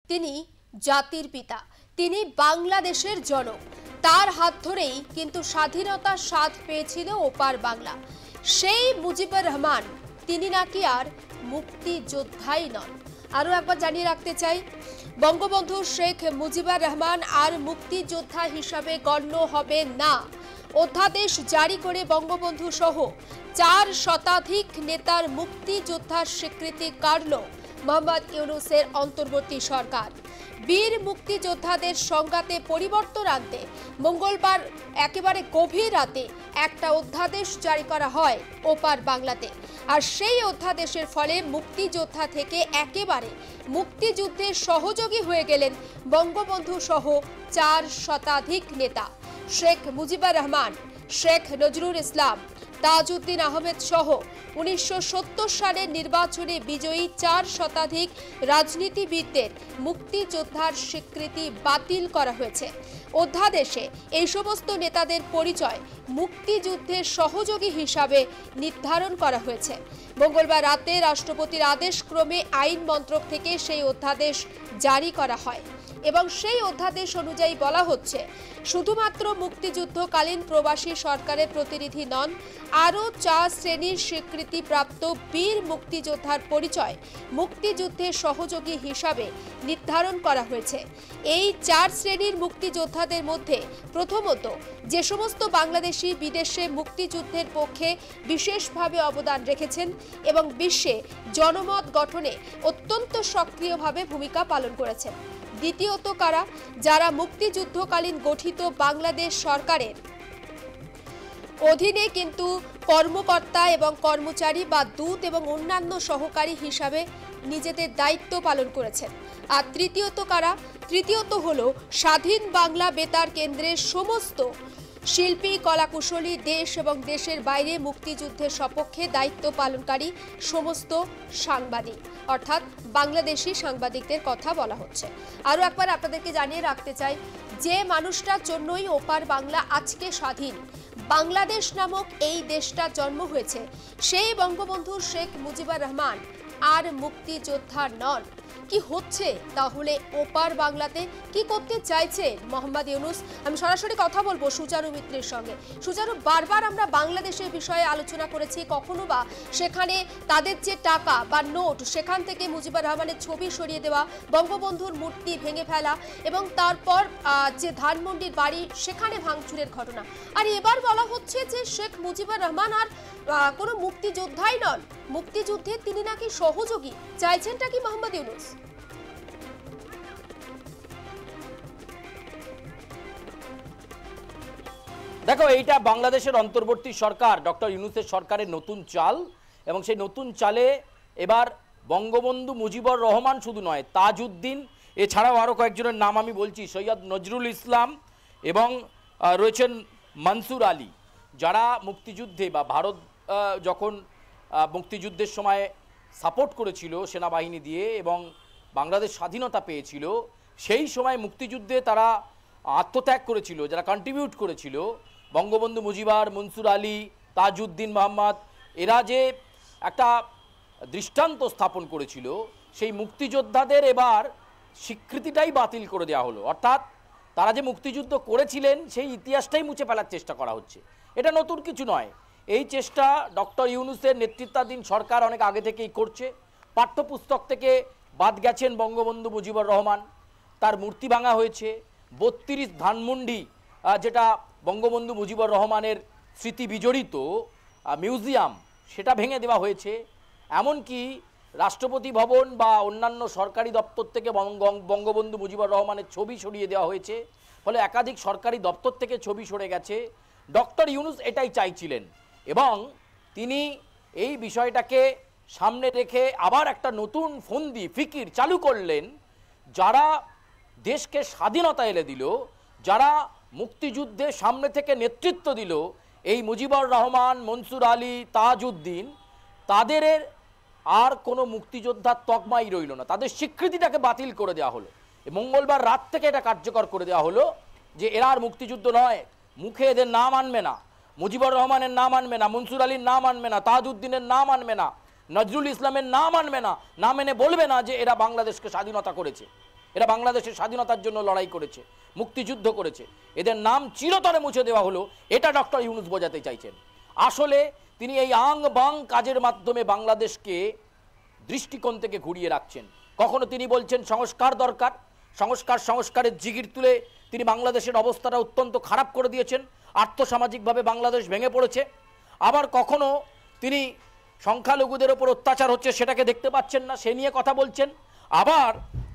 তিনি জাতির পিতা, তিনি বাংলাদেশের জনক। তার হাত ধরেই কিন্তু স্বাধীনতার স্বাদ পেয়েছিল ওপার বাংলা। সেই মুজিবুর রহমান তিনি নাকি আর মুক্তিযোদ্ধাই নন। আরও একবার জানিয়ে রাখতে চাই, বঙ্গবন্ধু শেখ মুজিবুর রহমান আর মুক্তিযোদ্ধা হিসাবে গণ্য হবে না। অধ্যাদেশ জারি করে বঙ্গবন্ধু সহ 4 শতাধিক নেতার মুক্তিযোদ্ধার স্বীকৃতি কাড়ল মোহাম্মদ ইউনূসের অন্তর্বর্তী সরকার। বীর মুক্তিযোদ্ধাদের সংজ্ঞাতে পরিবর্তন আনতে মঙ্গলবার একেবারে গভীর রাতে একটা অধ্যাদেশ জারি করা হয় ওপার বাংলাতে। আর সেই অধ্যাদেশের ফলে মুক্তিযোদ্ধা থেকে একেবারে মুক্তিযুদ্ধের সহযোগী হয়ে গেলেন বঙ্গবন্ধু সহ 4 শতাধিক নেতা। শেখ মুজিবুর রহমান, শেখ নজরুল ইসলাম, তাজউদ্দিন আহমেদ সহ 1970 সালের নির্বাচনে বিজয়ী 4 শতাধিক রাজনীতিবিদদের মুক্তিযোদ্ধার স্বীকৃতি বাতিল করা হয়েছে। অধ্যাদেশে এই সমস্ত নেতাদের পরিচয় মুক্তিযুদ্ধের সহযোগী হিসাবে নির্ধারণ করা হয়েছে। মঙ্গলবার রাতে রাষ্ট্রপতির আদেশ ক্রমে আইন মন্ত্রক থেকে সেই অধ্যাদেশ জারি করা হয় এবং সেই অধ্যাদেশ অনুযায়ী বলা হচ্ছে, শুধুমাত্র মুক্তিযুদ্ধকালীন প্রবাসী সরকারের প্রতিনিধি নন, আরও 4 শ্রেণীর স্বীকৃতিপ্রাপ্ত বীর মুক্তিযোদ্ধার পরিচয় মুক্তিযুদ্ধের সহযোগী হিসাবে নির্ধারণ করা হয়েছে। এই 4 শ্রেণীর মুক্তিযোদ্ধাদের মধ্যে প্রথমত যে সমস্ত বাংলাদেশি বিদেশে মুক্তিযুদ্ধের পক্ষে বিশেষভাবে অবদান রেখেছেন এবং বিশ্বে জনমত গঠনে অত্যন্ত সক্রিয়ভাবে ভূমিকা পালন করেছেন। দ্বিতীয়ত কারা, যারা মুক্তিযুদ্ধকালীন গঠিত বাংলাদেশ সরকারের অধীনে কিন্তু কর্মকর্তা এবং কর্মচারী বা দূত এবং অন্যান্য সহকারী হিসাবে নিজেদের দায়িত্ব পালন করেছেন। আর তৃতীয়ত কারা, তৃতীয়ত হলো স্বাধীন বাংলা বেতার কেন্দ্রের সমস্ত শিল্পী, কলাকুশলী, দেশ এবং দেশের বাইরে মুক্তিযুদ্ধের সপক্ষে দায়িত্ব পালনকারী সমস্ত সাংবাদিক, অর্থাৎ বাংলাদেশি সাংবাদিকদের কথা বলা হচ্ছে। আরও একবার আপনাদেরকে জানিয়ে রাখতে চাই, যে মানুষটার জন্যই ওপার বাংলা আজকে স্বাধীন, বাংলাদেশ নামক এই দেশটা জন্ম হয়েছে, সেই বঙ্গবন্ধু শেখ মুজিবুর রহমান আর মুক্তিযোদ্ধা নন। কি হচ্ছে তাহলে ওপার বাংলাতে, কি করতে চাইছে মোহাম্মদ ইউনূস? আমি সরাসরি কথা বলবো সুচারু মিত্রের সঙ্গে। সুচারু, বারবার আমরা বাংলাদেশের বিষয়ে আলোচনা করেছি, কখনো বা সেখানে তাদের যে টাকা বা নোট সেখান থেকে মুজিবুর রহমানের ছবি সরিয়ে দেওয়া, বঙ্গবন্ধুর মূর্তি ভেঙে ফেলা এবং তারপর যে ধানমন্ডির বাড়ি সেখানে ভাঙচুরের ঘটনা। আর এবার বলা হচ্ছে যে শেখ মুজিবুর রহমান আর কোনো মুক্তিযোদ্ধাই নন, মুক্তিযুদ্ধে তিনি নাকি সহযোগী। চাইছেনটা কি মোহাম্মদ ইউনূস? দেখো, এইটা বাংলাদেশের অন্তর্বর্তী সরকার ডক্টর ইউনূসের সরকারের নতুন চাল, এবং সেই নতুন চালে এবার বঙ্গবন্ধু মুজিবুর রহমান শুধু নয়, তাজউদ্দিন, এছাড়াও আরও কয়েকজনের নাম আমি বলছি, সৈয়দ নজরুল ইসলাম এবং রয়েছেন মনসুর আলী, যারা মুক্তিযুদ্ধে বা ভারত যখন মুক্তিযুদ্ধের সময় সাপোর্ট করেছিল সেনাবাহিনী দিয়ে এবং বাংলাদেশ স্বাধীনতা পেয়েছিল, সেই সময় মুক্তিযুদ্ধে তারা আত্মত্যাগ করেছিল, যারা কন্ট্রিবিউট করেছিল, বঙ্গবন্ধু মুজিবুর, মনসুর আলী, তাজউদ্দিন মোহাম্মদ, এরা যে একটা দৃষ্টান্ত স্থাপন করেছিল, সেই মুক্তিযোদ্ধাদের এবার স্বীকৃতিটাই বাতিল করে দেওয়া হলো। অর্থাৎ তারা যে মুক্তিযুদ্ধ করেছিলেন সেই ইতিহাসটাই মুছে ফেলার চেষ্টা করা হচ্ছে। এটা নতুন কিছু নয়, এই চেষ্টা ডক্টর ইউনূসের নেতৃত্বাধীন সরকার অনেক আগে থেকেই করছে। পাঠ্যপুস্তক থেকে বাদ গেছেন বঙ্গবন্ধু মুজিবুর রহমান, তার মূর্তি ভাঙা হয়েছে। 32 ধানমন্ডি, যেটা বঙ্গবন্ধু মুজিবুর রহমানের স্মৃতি বিজড়িত মিউজিয়াম, সেটা ভেঙে দেওয়া হয়েছে। এমনকি রাষ্ট্রপতি ভবন বা অন্যান্য সরকারি দপ্তর থেকে বঙ্গবন্ধু মুজিবুর রহমানের ছবি সরিয়ে দেওয়া হয়েছে। ফলে একাধিক সরকারি দপ্তর থেকে ছবি সরে গেছে। ডক্টর ইউনূস এটাই চাইছিলেন এবং তিনি এই বিষয়টাকে সামনে রেখে আবার একটা নতুন ফন্দি ফিকির চালু করলেন। যারা দেশকে স্বাধীনতা এনে দিল, যারা মুক্তিযুদ্ধে সামনে থেকে নেতৃত্ব দিল, এই মুজিবুর রহমান, মনসুর আলী, তাজউদ্দিন, তাদের আর কোনো মুক্তিযোদ্ধার তকমাই রইল না, তাদের স্বীকৃতিটাকে বাতিল করে দেওয়া হলো। মঙ্গলবার রাত থেকে এটা কার্যকর করে দেওয়া হলো যে এরা আর মুক্তিযুদ্ধ নয়, মুখে এদের নাম আনবে না, মুজিবুর রহমানের নাম আনবে না, মনসুর আলীর নাম আনবে না, তাজউদ্দিনের নাম আনবে না, নজরুল ইসলামের নাম আনবে না, নাম এনে বলবে না যে এরা বাংলাদেশকে স্বাধীনতা করেছে। এরা বাংলাদেশের স্বাধীনতার জন্য লড়াই করেছে, মুক্তিযুদ্ধ করেছে, এদের নাম চিরতরে মুছে দেওয়া হলো, এটা ডক্টর ইউনূস বোঝাতে চাইছেন। আসলে তিনি এই আং বাং কাজের মাধ্যমে বাংলাদেশকে দৃষ্টিকোণ থেকে ঘুরিয়ে রাখছেন। কখনো তিনি বলছেন সংস্কার দরকার, সংস্কারের জিগির তুলে তিনি বাংলাদেশের অবস্থাটা অত্যন্ত খারাপ করে দিয়েছেন, আর্থসামাজিকভাবে বাংলাদেশ ভেঙে পড়েছে। আবার কখনো তিনি সংখ্যালঘুদের ওপর অত্যাচার হচ্ছে সেটাকে দেখতে পাচ্ছেন না, সে নিয়ে কথা বলছেন। আবার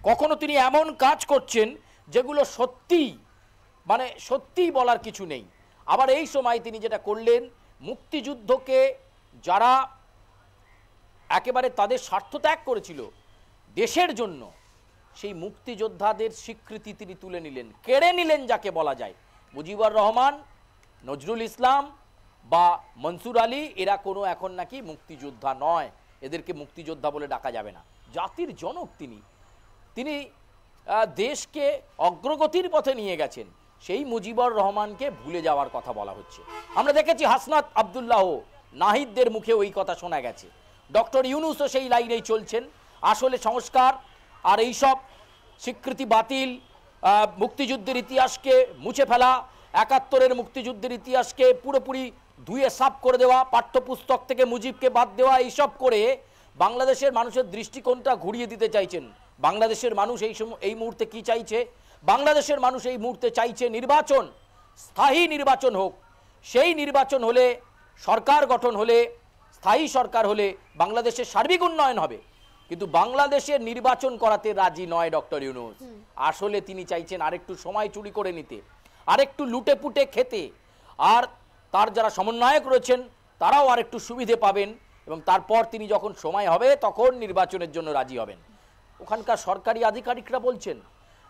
কখনো তিনি এমন কাজ করছেন যেগুলো সত্যিই বলার কিছু নেই। আবার এই সময় তিনি যেটা করলেন, মুক্তিযুদ্ধকে যারা একেবারে তাদের স্বার্থ ত্যাগ করেছিল দেশের জন্য, সেই মুক্তিযোদ্ধাদের স্বীকৃতি তিনি তুলে নিলেন, কেড়ে নিলেন যাকে বলা যায়। মুজিবুর রহমান, নজরুল ইসলাম বা মনসুর আলী এরা কোনো এখন নাকি মুক্তিযোদ্ধা নয়, এদেরকে মুক্তিযোদ্ধা বলে ডাকা যাবে না। জাতির জনক তিনি দেশকে অগ্রগতির পথে নিয়ে গেছেন, সেই মুজিবুর রহমানকে ভুলে যাওয়ার কথা বলা হচ্ছে। আমরা দেখেছি হাসনাত আব্দুল্লাহ, নাহিদদের মুখে ওই কথা শোনা গেছে। ডক্টর ইউনূসও সেই লাইনেই চলছেন। আসলে সংস্কার আর এইসব স্বীকৃতি বাতিল, মুক্তিযুদ্ধের ইতিহাসকে মুছে ফেলা, ৭১-এর মুক্তিযুদ্ধের ইতিহাসকে পুরোপুরি ধুয়ে সাফ করে দেওয়া, পাঠ্যপুস্তক থেকে মুজিবকে বাদ দেওয়া, এইসব করে বাংলাদেশের মানুষের দৃষ্টিকোণটা ঘুরিয়ে দিতে চাইছেন। বাংলাদেশের মানুষ এই মুহূর্তে কি চাইছে? বাংলাদেশের মানুষ এই মুহূর্তে চাইছে নির্বাচন, স্থায়ী নির্বাচন হোক। সেই নির্বাচন হলে, সরকার গঠন হলে, স্থায়ী সরকার হলে বাংলাদেশের সার্বিক উন্নয়ন হবে। কিন্তু বাংলাদেশের নির্বাচন করাতে রাজি নয় ডক্টর ইউনূস। আসলে তিনি চাইছেন আরেকটু সময় চুরি করে নিতে, আরেকটু লুটে পুটে খেতে, আর তার যারা সমন্বয়ক রয়েছেন তারাও আরেকটু সুবিধে পাবেন, এবং তারপর তিনি যখন সময় হবে তখন নির্বাচনের জন্য রাজি হবেন। ওখানকার সরকারি আধিকারিকরা বলছেন,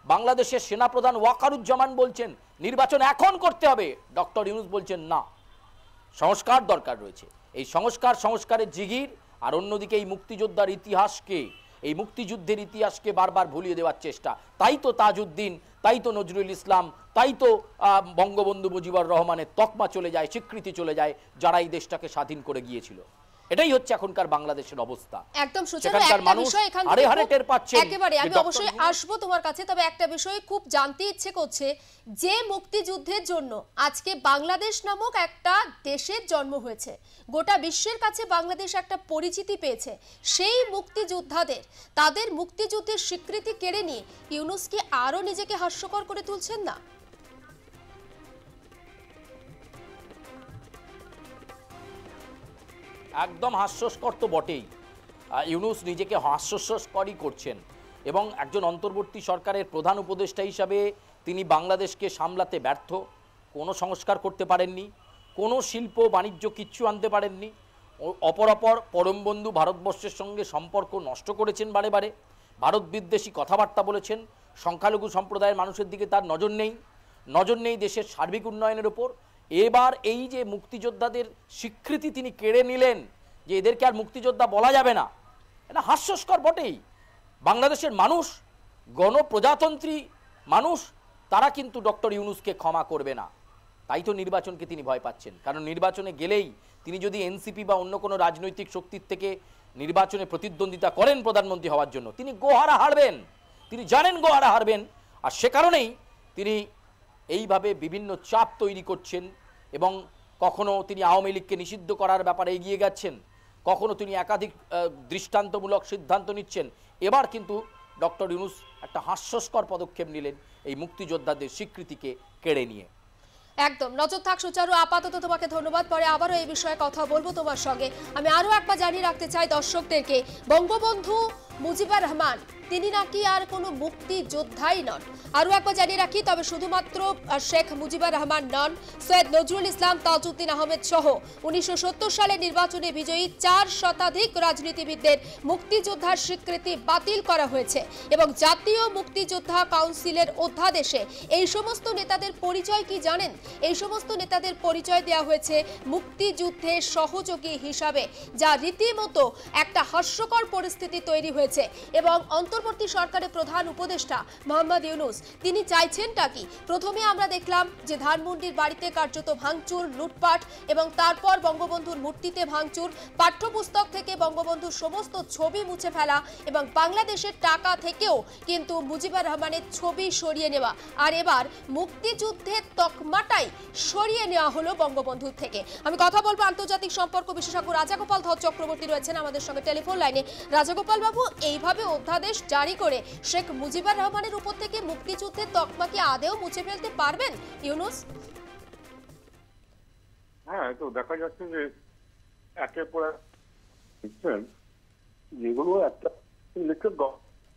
বাংলাদেশের সেনাপ্রধান ওয়াকারুজ্জামান বলছেন নির্বাচন এখন করতে হবে, ডক্টর ইউনূস বলছেন না, সংস্কার দরকার রয়েছে। এই সংস্কারের জিগির, আর অন্যদিকে এই মুক্তিযুদ্ধের ইতিহাসকে বারবার ভুলিয়ে দেওয়ার চেষ্টা। তাই তো তাজউদ্দিন, তাই তো নজরুল ইসলাম, তাই তো বঙ্গবন্ধু মুজিবুর রহমানের তকমা চলে যায়, স্বীকৃতি চলে যায়, যারা এই দেশটাকে স্বাধীন করে গিয়েছিল। এটাই হচ্ছে এখনকার বাংলাদেশের অবস্থা। একদম সুচারু, একটা বিষয় এখান থেকে একেবারে আমি অবশ্যই আসবো তোমার কাছে, তবে একটা বিষয় খুব জানতে ইচ্ছে করছে, যে মুক্তিযুদ্ধের জন্য আজকে বাংলাদেশ নামক একটা দেশের জন্ম হয়েছে, গোটা বিশ্বের কাছে বাংলাদেশ একটা পরিচিতি পেয়েছে, সেই মুক্তিযোদ্ধাদের তাদের মুক্তিযুদ্ধের স্বীকৃতি কেড়ে নিয়ে ইউনূস কি আরো নিজেকে হাস্যকর করে তুলছেন না? একদম হাস্যস্কর তো বটেই। ইউনূস নিজেকে হাস্যস্করই করছেন, এবং একজন অন্তর্বর্তী সরকারের প্রধান উপদেষ্টা হিসাবে তিনি বাংলাদেশকে সামলাতে ব্যর্থ, কোনো সংস্কার করতে পারেননি, কোনো শিল্প বাণিজ্য কিচ্ছু আনতে পারেননি। অপরাপর পরম বন্ধু ভারতবর্ষের সঙ্গে সম্পর্ক নষ্ট করেছেন, বারে বারে ভারত বিদ্বেষী কথাবার্তা বলেছেন। সংখ্যালঘু সম্প্রদায়ের মানুষের দিকে তার নজর নেই দেশের সার্বিক উন্নয়নের ওপর। এবার এই যে মুক্তিযোদ্ধাদের স্বীকৃতি তিনি কেড়ে নিলেন, যে এদেরকে আর মুক্তিযোদ্ধা বলা যাবে না, এটা হাস্যস্কর বটেই। বাংলাদেশের মানুষ, গণপ্রজাতন্ত্রী মানুষ, তারা কিন্তু ডক্টর ইউনূসকে ক্ষমা করবে না। তাই তো নির্বাচনকে তিনি ভয় পাচ্ছেন, কারণ নির্বাচনে গেলেই তিনি যদি এনসিপি বা অন্য কোনো রাজনৈতিক শক্তির থেকে নির্বাচনে প্রতিদ্বন্দ্বিতা করেন প্রধানমন্ত্রী হওয়ার জন্য, তিনি গোহারা হারবেন, তিনি জানেন গোহারা হারবেন। আর সে কারণেই তিনি এইভাবে বিভিন্ন চাপ তৈরি করছেন, এবং কখনো তিনি আওয়ামী লীগকে নিষিদ্ধ করার ব্যাপারে এগিয়ে যাচ্ছেন, কখনো তিনি একাধিক দৃষ্টান্তমূলক সিদ্ধান্ত নিচ্ছেন। এবার কিন্তু ডক্টর ইউনূস একটা হাস্যস্কর পদক্ষেপ নিলেন এই মুক্তিযোদ্ধাদের স্বীকৃতিকে কেড়ে নিয়ে। একদম নজর থাক সুচারু, আপাতত তোমাকে ধন্যবাদ, পরে আবারও এই বিষয়ে কথা বলবো তোমার সঙ্গে। আমি আরো একবার জানিয়ে রাখতে চাই দর্শকদেরকে, বঙ্গবন্ধু মুজিবুর রহমান তিনি নাকি আর কোনো মুক্তিযোদ্ধাই নন। আরও একবার জানিয়ে রাখি, তবে শুধুমাত্র শেখ মুজিবুর রহমান নন, সৈয়দ নজরুল ইসলাম, তাজউদ্দিন আহমেদ সহ 1970 সালে নির্বাচনে বিজয়ী 4 শতাধিক রাজনীতিবিদদের মুক্তিযোদ্ধার স্বীকৃতি বাতিল করা হয়েছে, এবং জাতীয় মুক্তিযোদ্ধা কাউন্সিলের অধ্যাদেশে এই সমস্ত নেতাদের পরিচয় কি জানেন? এই সমস্ত নেতাদের পরিচয় দেওয়া হয়েছে মুক্তিযুদ্ধের সহযোগী হিসাবে, যা রীতিমতো একটা হাস্যকর পরিস্থিতি তৈরি হয়েছে হয়েছে এবং অন্তর্বর্তী সরকারের প্রধান উপদেষ্টা মোহাম্মদ ইউনূস তিনি চাইছেনটা কি? প্রথমে আমরা দেখলাম যে ধানমন্ডির বাড়িতে কার্যত ভাঙচুর, লুটপাট এবং তারপর বঙ্গবন্ধুর মূর্তিতে ভাঙচুর, পাঠ্যপুস্তক থেকে বঙ্গবন্ধুর সমস্ত ছবি মুছে ফেলা এবং বাংলাদেশের টাকা থেকেও কিন্তু মুজিবুর রহমানের ছবি সরিয়ে নেওয়া। আর এবার মুক্তিযুদ্ধের তকমাটাই সরিয়ে নেওয়া হলো বঙ্গবন্ধুর থেকে। আমি কথা বলবো আন্তর্জাতিক সম্পর্ক বিশেষজ্ঞ রাজাগোপাল ধর চক্রবর্তী রয়েছেন আমাদের সঙ্গে টেলিফোন লাইনে। রাজাগোপাল বাবু, এইভাবে অধ্যাদেশ জারি করে শেখ মুজিবুর রহমানের উপর থেকে মুক্তিযুদ্ধের তকমা কি আদেও মুছে ফেলতে পারবেন ইউনূস? হ্যাঁ, তো দেখা যাচ্ছে যে একের পর যেগুলো একটা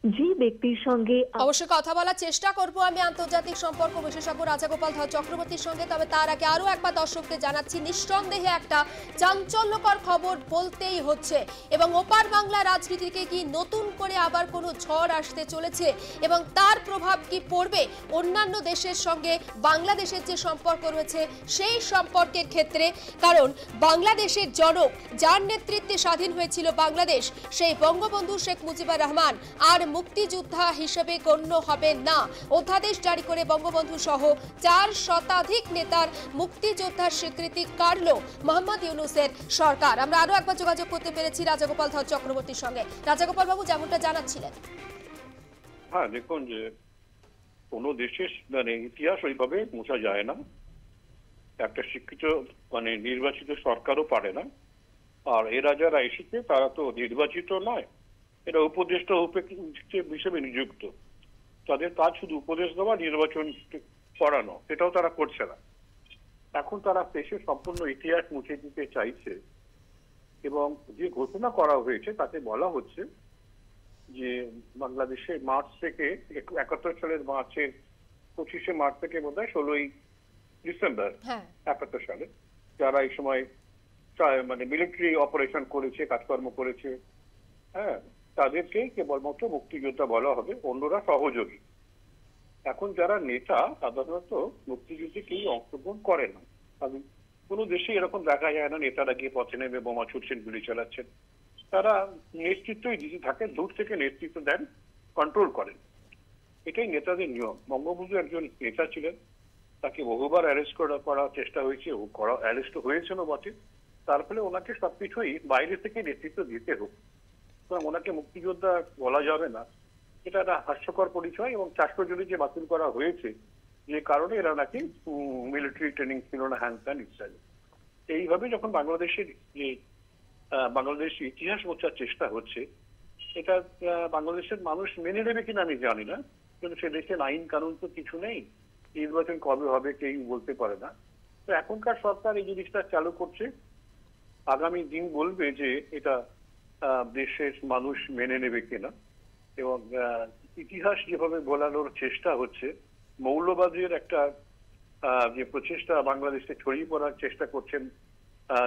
যে ব্যক্তির সঙ্গে অবশ্যই কথা বলার চেষ্টা করব আমি আন্তর্জাতিক সম্পর্ক বিশেষজ্ঞ রাজাগোপাল ধর চক্রবর্তীর সঙ্গে। তবে তার আগে আরো একবার দর্শকদের জানাচ্ছি, নিঃসন্দেহে একটা চাঞ্চল্যকর খবর বলতেই হচ্ছে এবং ওপার বাংলা রাজনীতিকে কি নতুন করে আবার কোনো ঝড় আসতে চলেছে এবং তার প্রভাব কি পড়বে অন্যান্য দেশের সঙ্গে বাংলাদেশের যে সম্পর্ক রয়েছে সেই সম্পর্কের ক্ষেত্রে? কারণ বাংলাদেশের জনক যার নেতৃত্বে স্বাধীন হয়েছিল বাংলাদেশ, সেই বঙ্গবন্ধু শেখ মুজিবুর রহমান আর মুক্তিযোদ্ধা হিসেবে গণ্য হবে না। অধ্যাদেশ জারি করে বঙ্গবন্ধু সহ 4 শতাধিক নেতার মুক্তিযোদ্ধার স্বীকৃতি কাড়ল মোহাম্মদ ইউনূসের সরকার। আমরা আরো একবার যোগাযোগ করতে পেরেছি রাজাগোপাল ধর চক্রবর্তীর সঙ্গে। রাজাগোপাল বাবু যেমনটা জানাচ্ছিলেন। হ্যাঁ, দেখুন যে কোনো দেশের ইতিহাস ওইভাবে মোছা যায় না। একটা শিক্ষিত নির্বাচিত সরকারও পারে না। আর এরা যারা এসেছে তারা তো নির্বাচিত নয়, এরা উপদেষ্টা হিসেবে নিযুক্ত। তাদের কাজ শুধু উপদেশ দেওয়া, নির্বাচন করানো, সেটাও তারা করছে না। এখন তারা দেশের সম্পূর্ণ ইতিহাস মুছে দিতে চাইছে এবং যে ঘোষণা করা হয়েছে তাতে বলা হচ্ছে যে বাংলাদেশে মার্চ থেকে 71 সালের মার্চের 25শে মার্চ থেকে বোধহয় 16ই ডিসেম্বর 71 সালে যারা এই সময় মিলিটারি অপারেশন করেছে, কাজকর্ম করেছে, হ্যাঁ, তাদেরকে কেবলমাত্র মুক্তিযোদ্ধা বলা হবে, অন্যরা সহযোগী। এখন যারা নেতা সাধারণত মুক্তিযুদ্ধে কেউ অংশগ্রহণ করে না। কোনো দেশে এরকম দেখা যায় না নেতারা গিয়ে পথে নেমে বোমা ছুটছেন, গুলি চালাচ্ছেন। তারা নেতৃত্বই দিতে থাকেন, দূর থেকে নেতৃত্ব দেন, কন্ট্রোল করেন। এটাই নেতাদের নিয়ম। বঙ্গবন্ধু একজন নেতা ছিলেন, তাকে বহুবার অ্যারেস্ট করার চেষ্টা হয়েছে, অ্যারেস্ট হয়েছিল বটে। তার ফলে ওনাকে সবকিছুই বাইরে থেকে নেতৃত্ব দিতে হোক, ওনাকে মুক্তিযোদ্ধা বলা যাবে না। এটা একটা হাস্যকর পরিচয়। এবং 400 জনের যে বাতিল করা হয়েছে যে কারণে এরা নাকি মিলিটারি ট্রেনিং ছিল না, হ্যান ত্যান ইত্যাদি। এইভাবে যখন বাংলাদেশের যে বাংলাদেশের ইতিহাস মোছার চেষ্টা হচ্ছে, এটা বাংলাদেশের মানুষ মেনে নেবে কিনা আমি জানি না। কিন্তু সে দেশের আইন কানুন তো কিছু নেই, নির্বাচন কবে হবে কেউ বলতে পারে না। তো এখনকার সরকার এই জিনিসটা চালু করছে, আগামী দিন বলবে যে এটা দেশের মানুষ মেনে নেবে কিনা। এবং ইতিহাস যেভাবে বলানোর চেষ্টা হচ্ছে, মৌলবাদের একটা যে প্রচেষ্টা বাংলাদেশে ছড়িয়ে পড়ার চেষ্টা করছেন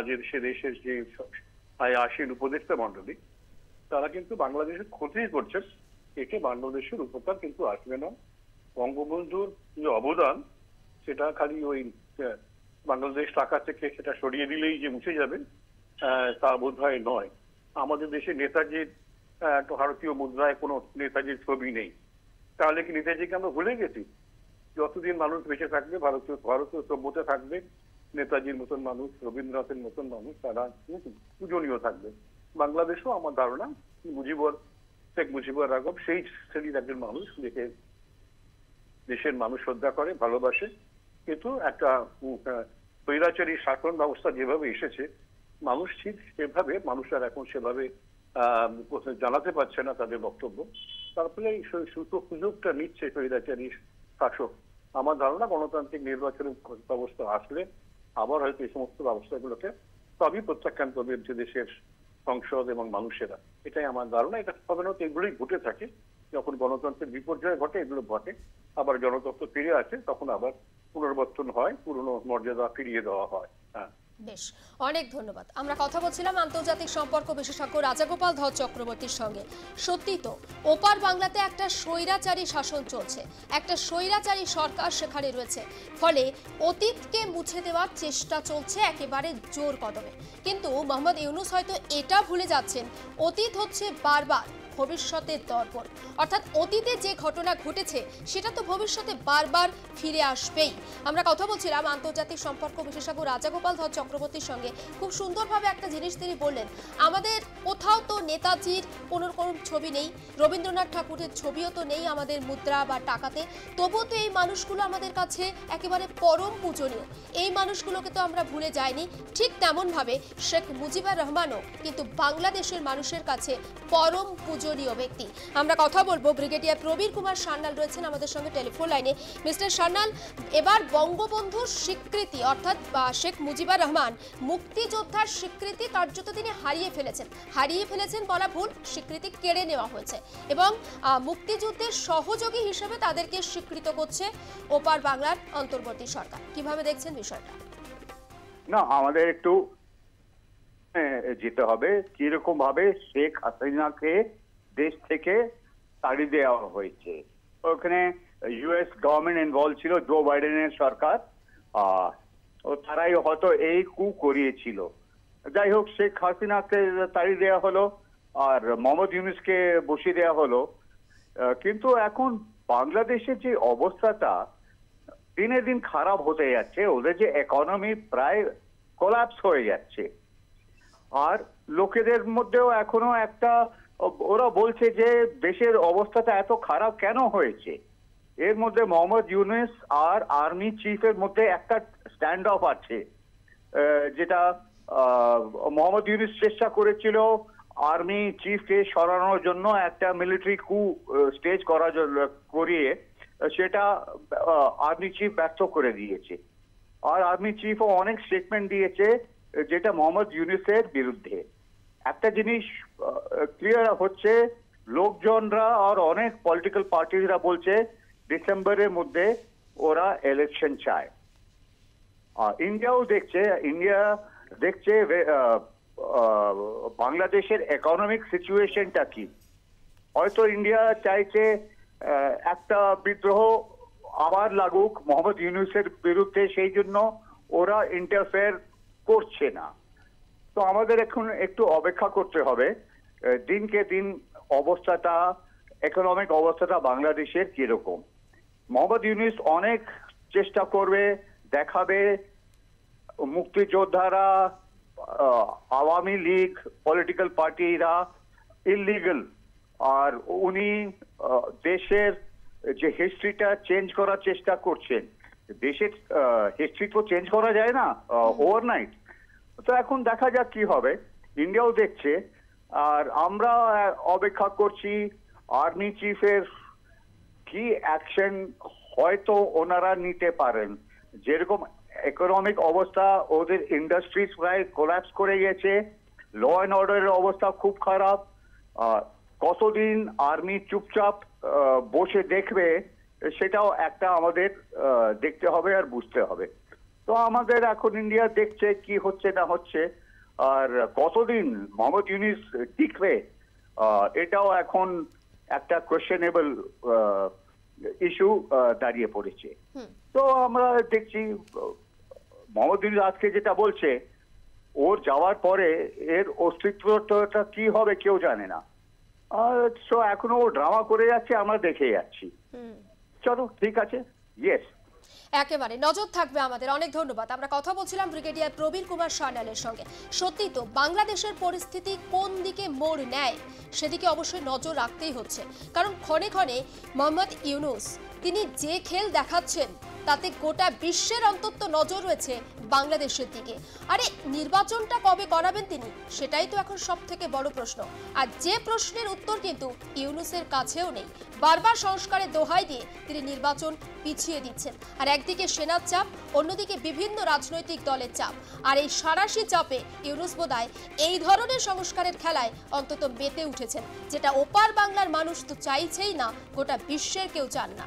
যে সে দেশের যে আসীন উপদেষ্টা মন্ডলী, তারা কিন্তু বাংলাদেশের ক্ষতি করছেন। এতে বাংলাদেশের উপকার কিন্তু আসবে না। বঙ্গবন্ধুর যে অবদান সেটা খালি ওই বাংলাদেশ টাকা থেকে সেটা সরিয়ে দিলেই যে মুছে যাবে তা বোধহয় নয়। আমাদের দেশে নেতাজির ভারতীয় মুদ্রায় কোনো নেতাজির ছবি নেই। তাহলে কি নেতাজিকে আমরা ভুলে গেছি? যতদিন মানুষ বেঁচে থাকবে, ভারতীয় সভ্যতা থাকবে, নেতাজির মতন মানুষ, রবীন্দ্রনাথের মতন মানুষ তারা পূজনীয় থাকবে। বাংলাদেশও আমার ধারণা শেখ মুজিবুর রহমান সেই শ্রেণীর একজন মানুষ, দেখে দেশের মানুষ শ্রদ্ধা করে, ভালোবাসে। কিন্তু একটা স্বৈরাচারী শাসন ব্যবস্থা যেভাবে এসেছে, মানুষ ঠিক সেভাবে মানুষের এখন সেভাবে জানাতে পারছে না তাদের বক্তব্য। তার ফলে এই সুযোগটা নিচ্ছে স্বৈরাচারী শাসক। আমার ধারণা গণতান্ত্রিক নির্বাচনের ব্যবস্থা আসলে আবার হয়তো এই সমস্ত ব্যবস্থাগুলোকে সবই প্রত্যাখ্যান করবে যে দেশের সংসদ এবং মানুষেরা। এটাই আমার ধারণা। এটা সাধারণত এগুলোই ঘটে থাকে, যখন গণতন্ত্রের বিপর্যয় ঘটে এগুলো ঘটে। আবার জনতন্ত্র ফিরে আসে, তখন আবার পুনর্বর্তন হয়, পুরনো মর্যাদা ফিরিয়ে দেওয়া হয়। হ্যাঁ, বেশ, অনেক ধন্যবাদ। আমরা কথা বলছিলাম আন্তর্জাতিক সম্পর্ক বিশেষজ্ঞ রাজাগোপাল ধর চক্রবর্তীর সঙ্গে। সত্যি তো ওপার বাংলাতে একটা স্বৈরাচারী শাসন চলছে, একটা স্বৈরাচারী সরকার সেখানে রয়েছে। ফলে অতীতকে মুছে দেওয়ার চেষ্টা চলছে একেবারে জোর কদমে। কিন্তু মোহাম্মদ ইউনূস হয়তো এটা ভুলে যাচ্ছেন, অতীত হচ্ছে বারবার ভবিষ্যতের দর্পণ। অর্থাৎ অতীতে যে ঘটনা ঘটেছে সেটা তো ভবিষ্যতে বারবার ফিরে আসবেই। আমরা কথা বলছিলাম আন্তর্জাতিক সম্পর্ক বিশেষজ্ঞ রাজাগোপাল ধর চক্রবর্তীর সঙ্গে। খুব সুন্দরভাবে একটা জিনিস তিনি বললেন, আমাদের কোথাও তো নেতাজির কোনো ছবি নেই, রবীন্দ্রনাথ ঠাকুরের ছবিও তো নেই আমাদের মুদ্রা বা টাকাতে, তবুও তো এই মানুষগুলো আমাদের কাছে একেবারে পরম পূজনীয়। এই মানুষগুলোকে তো আমরা ভুলে যাইনি। ঠিক তেমনভাবে শেখ মুজিবুর রহমানও কিন্তু বাংলাদেশের মানুষের কাছে পরম পূজনীয় ব্যক্তি। আমরা কথা বলবো, ব্রিগেডিয়ার প্রবীর কুমার সান্যাল রয়েছেন আমাদের সঙ্গে টেলিফোন লাইনে। মিস্টার সান্যাল, এবার বঙ্গবন্ধুর স্বীকৃতি অর্থাৎ শেখ মুজিবুর রহমান মুক্তিযোদ্ধার স্বীকৃতি কার্যত তিনি হারিয়ে ফেলেছেন বলা ভুল, স্বীকৃতি কেড়ে নেওয়া হয়েছে এবং মুক্তিযুদ্ধের সহযোগী হিসেবে তাদেরকে স্বীকৃত করছে ওপার বাংলার অন্তর্বর্তী সরকার। কিভাবে দেখছেন বিষয়টা? না, আমাদের একটু যেতে হবে কিরকম ভাবে শেখ হাসিনাকে দেশ থেকে তাড়িয়ে দেওয়া হয়েছে। ওখানে ইউএস গভর্নমেন্ট ইনভলভ ছিল, জো বাইডেনের সরকার, তারাই হয়তো এই কু করিয়েছিল। যাই হোক, শেখ হাসিনাকে তাড়িয়ে দেওয়া হলো আর মোহাম্মদ ইউনূসকে বসিয়ে দেওয়া হলো। কিন্তু এখন বাংলাদেশের যে অবস্থাটা দিনে দিন খারাপ হতে যাচ্ছে, ওদের যে ইকোনমি প্রায় কোলাপস হয়ে যাচ্ছে। আর লোকেদের মধ্যেও এখনো একটা, ওরা বলছে যে দেশের অবস্থাটা এত খারাপ কেন হয়েছে। এর মধ্যে মোহাম্মদ ইউনূস আর আর্মি চিফের মধ্যে একটা স্ট্যান্ড অফ আছে, যেটা মোহাম্মদ ইউনূস চেষ্টা করেছিল আর্মি চিফকে সরানোর জন্য, একটা মিলিটারি কু স্টেজ করিয়ে সেটা আর্মি চিফ ব্যর্থ করে দিয়েছে। আর আর্মি চিফও অনেক স্টেটমেন্ট দিয়েছে যেটা মোহাম্মদ ইউনূসের বিরুদ্ধে। একটা জিনিস ক্লিয়ার হচ্ছে, লোকজনরা আর অনেক পলিটিক্যাল পার্টিরা বলছে ডিসেম্বরের মধ্যে ওরা ইলেকশন চায়। ইন্ডিয়া দেখছে বাংলাদেশের ইকোনমিক সিচুয়েশনটা কি। হয়তো ইন্ডিয়া চাইছে একটা বিদ্রোহ আবার লাগুক মোহাম্মদ ইউনূসের বিরুদ্ধে, সেই জন্য ওরা ইন্টারফেয়ার করছে না। তো আমাদের এখন একটু অপেক্ষা করতে হবে দিনকে দিন অবস্থাটা, ইকোনমিক অবস্থাটা বাংলাদেশের কিরকম। মোহাম্মদ ইউনূস অনেক চেষ্টা করবে, দেখাবে মুক্তিযোদ্ধারা, আওয়ামী লীগ, পলিটিক্যাল পার্টিরা ইলিগাল, আর উনি দেশের যে হিস্ট্রিটা চেঞ্জ করার চেষ্টা করছেন। দেশের হিস্ট্রি তো চেঞ্জ করা যায় না ওভারনাইট। তো এখন দেখা যাক কি হবে। ইন্ডিয়াও দেখছে, আর আমরা অপেক্ষা করছি আর্মি চিফের কি অ্যাকশন হয়তো ওনারা নিতে পারেন। যেরকম ইকোনমিক অবস্থা, ওদের ইন্ডাস্ট্রিজ প্রায় কোলাপস করে গেছে, ল অ্যান্ড অর্ডারের অবস্থা খুব খারাপ। কতদিন আর্মি চুপচাপ বসে দেখবে, সেটাও একটা আমাদের দেখতে হবে আর বুঝতে হবে। তো আমাদের এখন ইন্ডিয়া দেখছে কি হচ্ছে না হচ্ছে, আর কতদিন মোহাম্মদ ইউনূস টিকবে, এটাও এখন একটা কোয়েশ্চেনেবল ইস্যু দাঁড়িয়ে পড়েছে। তো আমরা দেখছি মোহাম্মদ ইউনূস আজকে যেটা বলছে, ওর যাওয়ার পরে এর অস্তিত্বটা কি হবে কেউ জানে না। সো এখনো ও ড্রামা করে যাচ্ছে, আমরা দেখে যাচ্ছি। চলো ঠিক আছে, ইয়েস, একেবারে নজর থাকবে আমাদের। অনেক ধন্যবাদ। আমরা কথা বলছিলাম ব্রিগেডিয়ার প্রবীর কুমার সান্যালের সঙ্গে। সত্যি তো বাংলাদেশের পরিস্থিতি কোন দিকে মোড় নেয় সেদিকে অবশ্যই নজর রাখতেই হচ্ছে, কারণ ক্ষণে ক্ষণে মোহাম্মদ ইউনূস তিনি যে খেল দেখাচ্ছেন তাতে গোটা বিশ্বের অন্তত নজর রয়েছে বাংলাদেশের দিকে। আরে নির্বাচনটা কবে করাবেন তিনি, সেটাই তো এখন সব থেকে বড় প্রশ্ন। আর যে প্রশ্নের উত্তর কিন্তু ইউনূসের কাছেও নেই। বারবার সংস্কারের দোহাই দিয়ে তিনি নির্বাচন পিছিয়ে দিচ্ছেন। আর একদিকে সেনার চাপ, অন্যদিকে বিভিন্ন রাজনৈতিক দলের চাপ। আর এই সাঁড়াশি চাপে ইউনূস বোধহয় এই ধরনের সংস্কারের খেলায় অন্তত মেতে উঠেছেন, যেটা ওপার বাংলার মানুষ তো চাইছেই না, গোটা বিশ্বের কেউ চান না।